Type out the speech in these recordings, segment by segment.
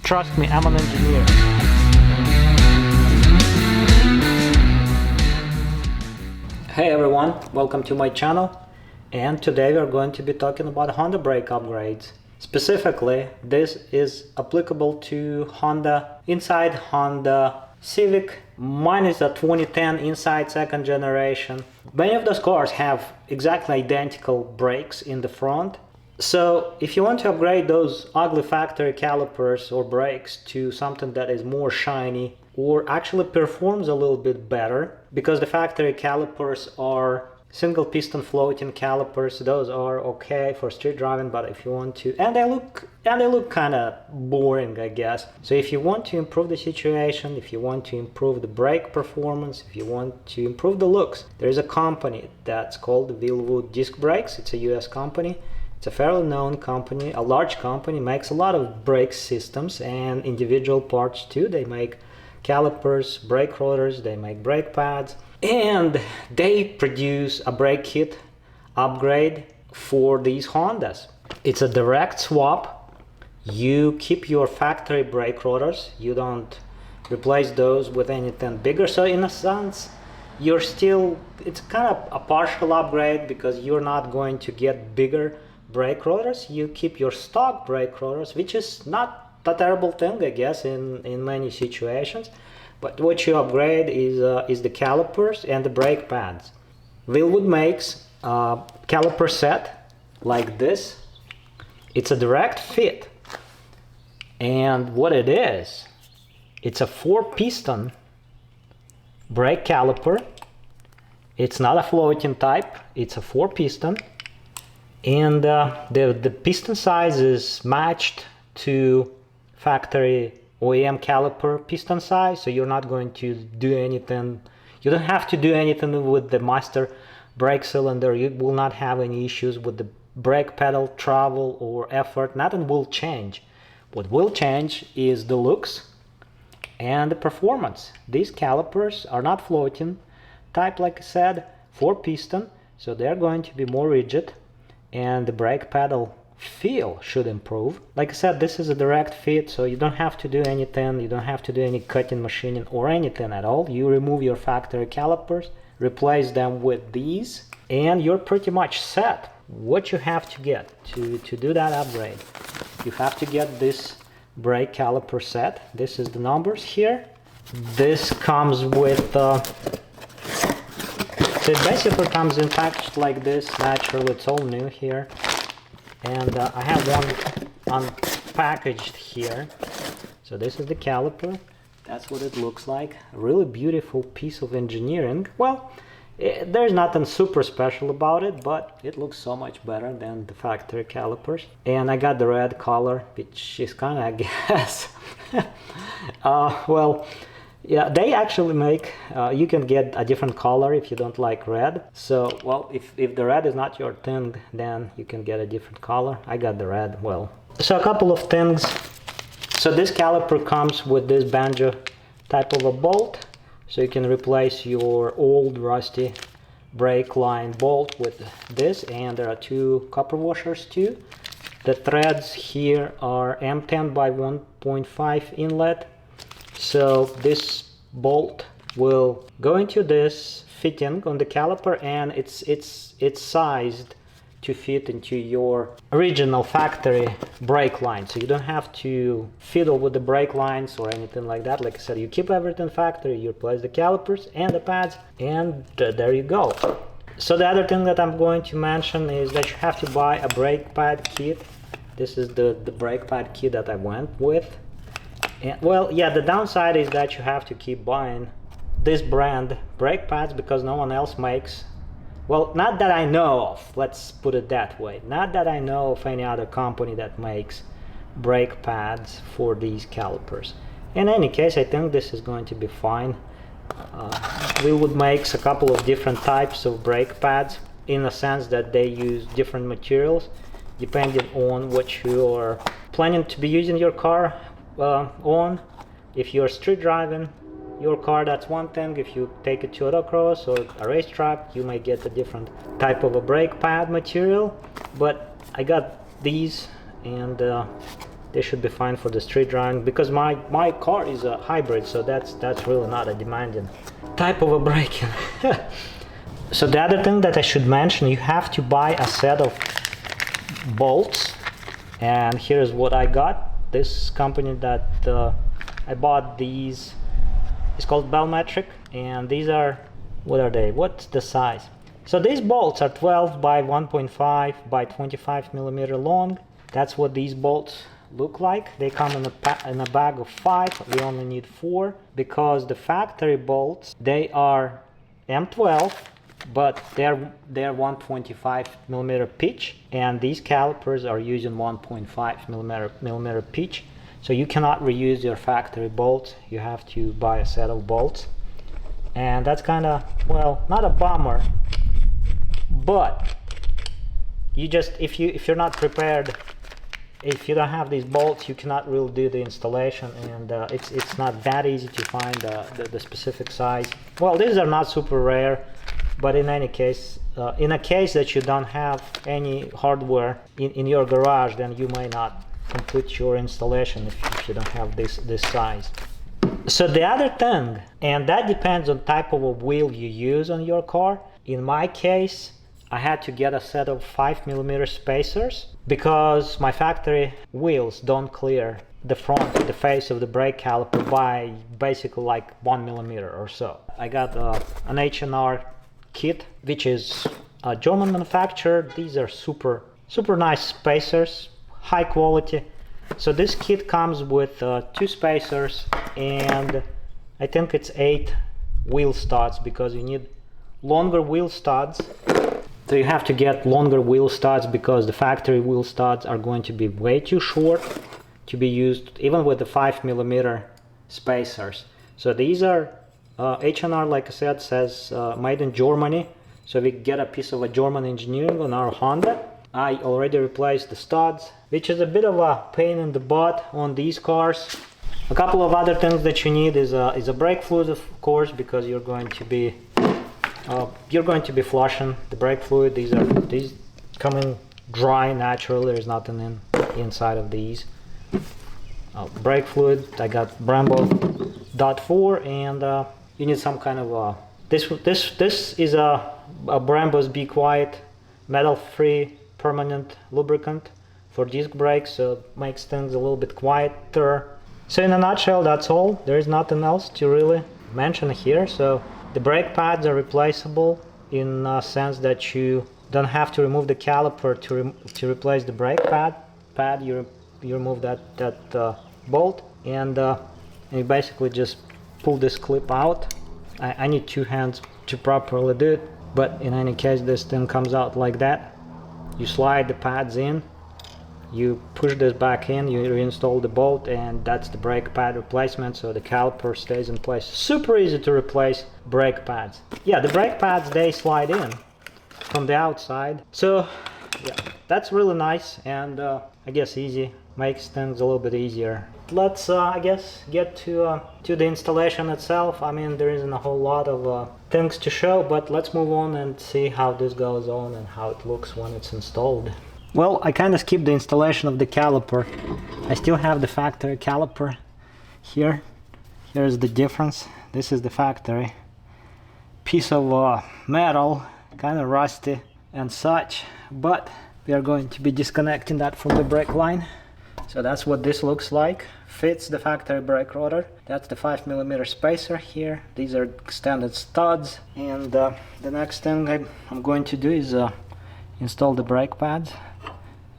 Trust me, I'm an engineer. Hey everyone, welcome to my channel. And today we are going to be talking about Honda brake upgrades. Specifically, this is applicable to Honda inside Honda Civic. Mine is a 2010 inside second generation. Many of those cars have exactly identical brakes in the front. So if you want to upgrade those ugly factory calipers or brakes to something that is more shiny or actually performs a little bit better, because the factory calipers are single piston floating calipers, those are okay for street driving, but if you want to, and they look kind of boring, I guess. So if you want to improve the situation, if you want to improve the brake performance, if you want to improve the looks, there is a company that's called Wilwood disc brakes. It's a US company. It's a fairly known company, a large company, makes a lot of brake systems and individual parts too. They make calipers, brake rotors, they make brake pads, and they produce a brake kit upgrade for these Hondas. It's a direct swap. You keep your factory brake rotors, you don't replace those with anything bigger. So in a sense, it's kind of a partial upgrade because you're not going to get bigger brake rotors. You keep your stock brake rotors, which is not a terrible thing, I guess, in many situations. But what you upgrade is the calipers and the brake pads. Wilwood makes a caliper set like this. It's a direct fit, and what it is, it's a 4-piston brake caliper. It's not a floating type, it's a 4-piston. And the piston size is matched to factory OEM caliper piston size, so you're not going to do anything, you don't have to do anything with the master brake cylinder. You will not have any issues with the brake pedal travel or effort. Nothing will change. What will change is the looks and the performance. These calipers are not floating type, like I said, 4-piston, so they're going to be more rigid, and the brake pedal feel should improve. Like I said, this is a direct fit, so you don't have to do anything, you don't have to do any cutting, machining or anything at all. You remove your factory calipers, replace them with these, and you're pretty much set. What you have to get to do that upgrade, you have to get this brake caliper set. This is the numbers here. This comes with so it basically comes in packaged like this, naturally, it's all new here. And I have one unpackaged here. So this is the caliper, that's what it looks like. A really beautiful piece of engineering. Well, there's nothing super special about it, but it looks so much better than the factory calipers. And I got the red color, which is kind of, I guess, well, yeah, they actually make, you can get a different color if you don't like red. So, well, if the red is not your thing, then you can get a different color. I got the red, well. So a couple of things. So this caliper comes with this banjo type of a bolt. So you can replace your old rusty brake line bolt with this. And there are 2 copper washers too. The threads here are M10 by 1.5 inlet. So this bolt will go into this fitting on the caliper, and it's sized to fit into your original factory brake line. So you don't have to fiddle with the brake lines or anything like that. Like I said, you keep everything factory, you replace the calipers and the pads, and there you go. So the other thing that I'm going to mention is that you have to buy a brake pad kit. This is the brake pad kit that I went with. And, well, yeah, the downside is that you have to keep buying this brand brake pads because no one else makes, well, not that I know of, let's put it that way, not that I know of any other company that makes brake pads for these calipers. In any case, I think this is going to be fine. Wilwood makes a couple of different types of brake pads, in the sense that they use different materials depending on what you are planning to be using your car on. If you're street driving your car, that's one thing. If you take it to autocross or a racetrack, you might get a different type of a brake pad material. But I got these, and They should be fine for the street driving, because my car is a hybrid, so that's really not a demanding type of a braking. So the other thing that I should mention, you have to buy a set of bolts, and here's what I got. This company that I bought these is called Bellmetric, and these are, what are they? What's the size? So these bolts are 12 by 1.5 by 25 millimeter long. That's what these bolts look like. They come in a bag of 5. We only need 4 because the factory bolts, they are M12, but they're 125 millimeter pitch, and these calipers are using 1.5 millimeter pitch. So you cannot reuse your factory bolts. You have to buy a set of bolts, and that's kind of, well, not a bummer, but you just, if you're not prepared, if you don't have these bolts, you cannot really do the installation, and it's not that easy to find the specific size. Well, these are not super rare, but in any case, in a case that you don't have any hardware in your garage, then you may not complete your installation if you don't have this size. So the other thing, and that depends on type of a wheel you use on your car. In my case, I had to get a set of 5 millimeter spacers because my factory wheels don't clear the front, the face of the brake caliper by basically like 1 millimeter or so. I got an H&R kit, which is a German manufacturer. These are super nice spacers, high quality. So this kit comes with 2 spacers, and I think it's 8 wheel studs, because you need longer wheel studs. So you have to get longer wheel studs because the factory wheel studs are going to be way too short to be used even with the 5 millimeter spacers. So these are H&R, like I said, says made in Germany. So we get a piece of a German engineering on our Honda. I already replaced the studs, which is a bit of a pain in the butt on these cars. A couple of other things that you need is a brake fluid, of course, because you're going to be flushing the brake fluid. These come in dry naturally. There's nothing inside of these. Brake fluid, I got Brembo .4, and you need some kind of this is a Brembo's Be Quiet metal-free permanent lubricant for disc brakes, so it makes things a little bit quieter. So in a nutshell, that's all. There is nothing else to really mention here. So the brake pads are replaceable in a sense that you don't have to remove the caliper to replace the brake pad. You remove that bolt, and you basically just pull this clip out. I need 2 hands to properly do it, but in any case, this thing comes out like that. You slide the pads in, you push this back in, you reinstall the bolt, and that's the brake pad replacement, so the caliper stays in place. Super easy to replace brake pads. Yeah, the brake pads, they slide in from the outside. So yeah, that's really nice, and I guess easy, makes things a little bit easier. Let's I guess get to the installation itself. I mean, there isn't a whole lot of things to show, but let's move on and see how this goes on and how it looks when it's installed. Well, I kind of skipped the installation of the caliper. I still have the factory caliper here. Here's the difference. This is the factory piece of metal, kind of rusty and such, but we are going to be disconnecting that from the brake line. So that's what this looks like. Fits the factory brake rotor. That's the 5 millimeter spacer here. These are extended studs, and the next thing I'm going to do is install the brake pads,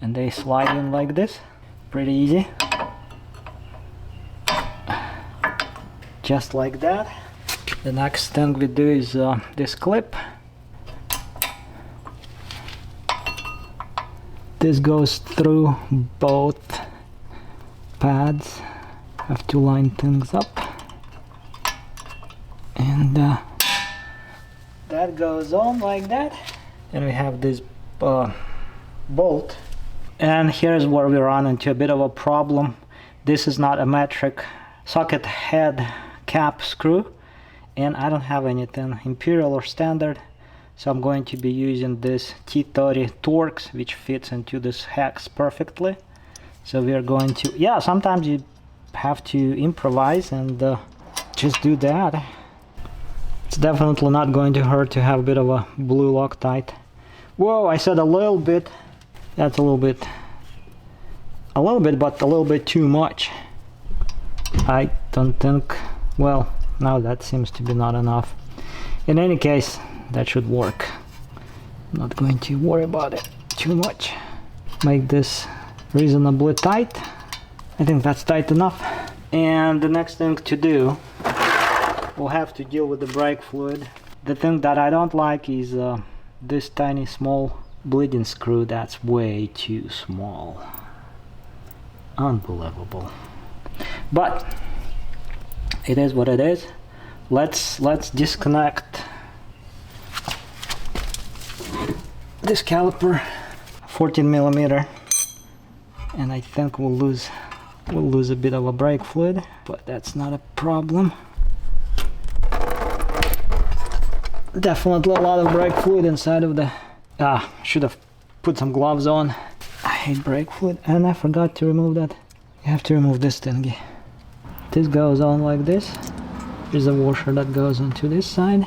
and they slide in like this. Pretty easy, just like that. The next thing we do is this clip. This goes through both pads. Have to line things up, and that goes on like that. And we have this bolt, and here's where we run into a bit of a problem. This is not a metric socket head cap screw, and I don't have anything imperial or standard, so I'm going to be using this T30 Torx, which fits into this hex perfectly. So we are going to, yeah, sometimes you have to improvise and just do that. It's definitely not going to hurt to have a bit of a blue Loctite. Whoa, I said a little bit. That's a little bit, but a little bit too much. I don't think, well, now that seems to be not enough. In any case, that should work. I'm not going to worry about it too much. Make this reasonably tight. I think that's tight enough. And the next thing to do, we'll have to deal with the brake fluid. The thing that I don't like is this tiny small bleeding screw. That's way too small. Unbelievable. But it is what it is. Let's disconnect this caliper, 14 millimeter, and I think we'll lose a bit of a brake fluid, but that's not a problem. Definitely a lot of brake fluid inside of the should have put some gloves on. I hate brake fluid, and I forgot to remove that. You have to remove this thingy. This goes on like this. There's a washer that goes onto this side,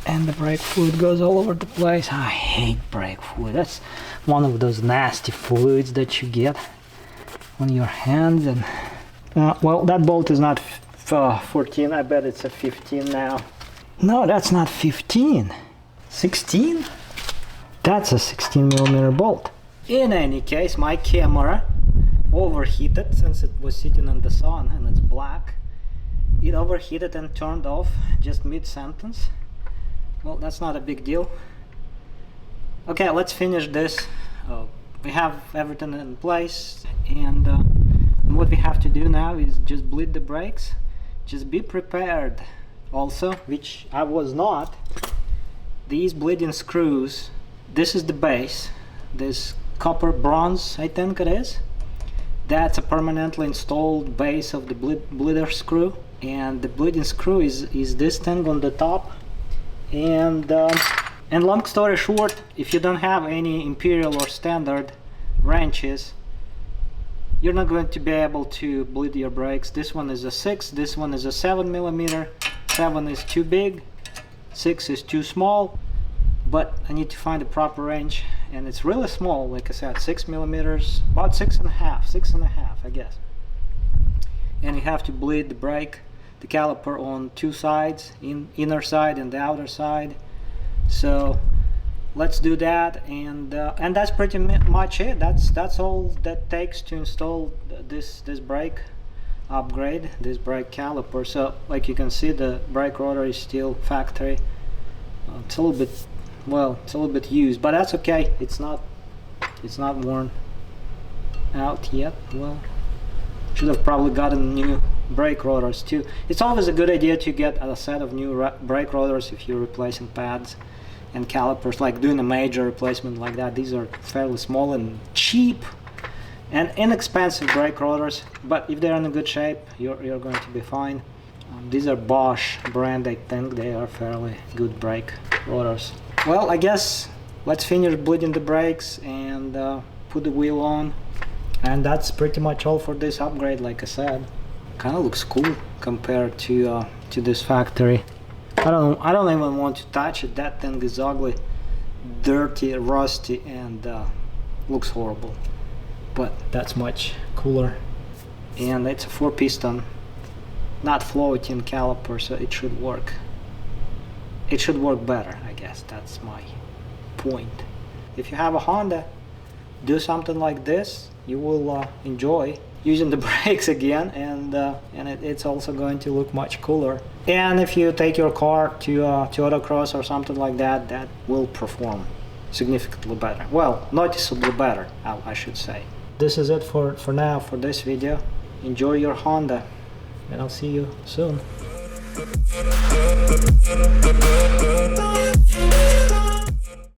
and the brake fluid goes all over the place. I hate brake fluid. That's one of those nasty fluids that you get on your hands. And well, that bolt is not 14. I bet it's a 15 now. No, that's not 15. 16? That's a 16 millimeter bolt. In any case, my camera overheated since it was sitting in the sun and it's black. It overheated and turned off just mid-sentence. Well, that's not a big deal. Okay, let's finish this. We have everything in place, and what we have to do now is just bleed the brakes. Just be prepared also, which I was not. These bleeding screws, this is the base, this copper bronze, I think it is. That's a permanently installed base of the bleeder screw, and the bleeding screw is this thing on the top. And long story short, if you don't have any imperial or standard wrenches, you're not going to be able to bleed your brakes. This one is a 6, this one is a 7 millimeter. 7 is too big, 6 is too small, but I need to find the proper wrench, and it's really small, like I said, 6 millimeters, about 6.5, I guess. And you have to bleed the brake, the caliper on two sides, inner side and the outer side. So let's do that, and that's pretty much it. That's all that takes to install this brake upgrade, this brake caliper. So like you can see, the brake rotor is still factory. It's a little bit, well, it's a little bit used, but that's okay. It's not worn out yet. Well, should have probably gotten new brake rotors too. It's always a good idea to get a set of new brake rotors if you're replacing pads and calipers, like doing a major replacement like that. These are fairly small and cheap and inexpensive brake rotors, but if they're in a good shape, you're going to be fine. These are Bosch brand. I think they are fairly good brake rotors. Well, I guess let's finish bleeding the brakes and put the wheel on, and that's pretty much all for this upgrade. Like I said, kind of looks cool compared to this factory. I don't even want to touch it. That thing is ugly, dirty, rusty, and looks horrible. But that's much cooler. And it's a 4-piston, not floating caliper, so it should work. It should work better, I guess. That's my point. If you have a Honda, do something like this. You will enjoy using the brakes again, and it's also going to look much cooler. And if you take your car to autocross or something like that, that will perform significantly better. Well, noticeably better, I should say. This is it for now, for this video. Enjoy your Honda, and I'll see you soon.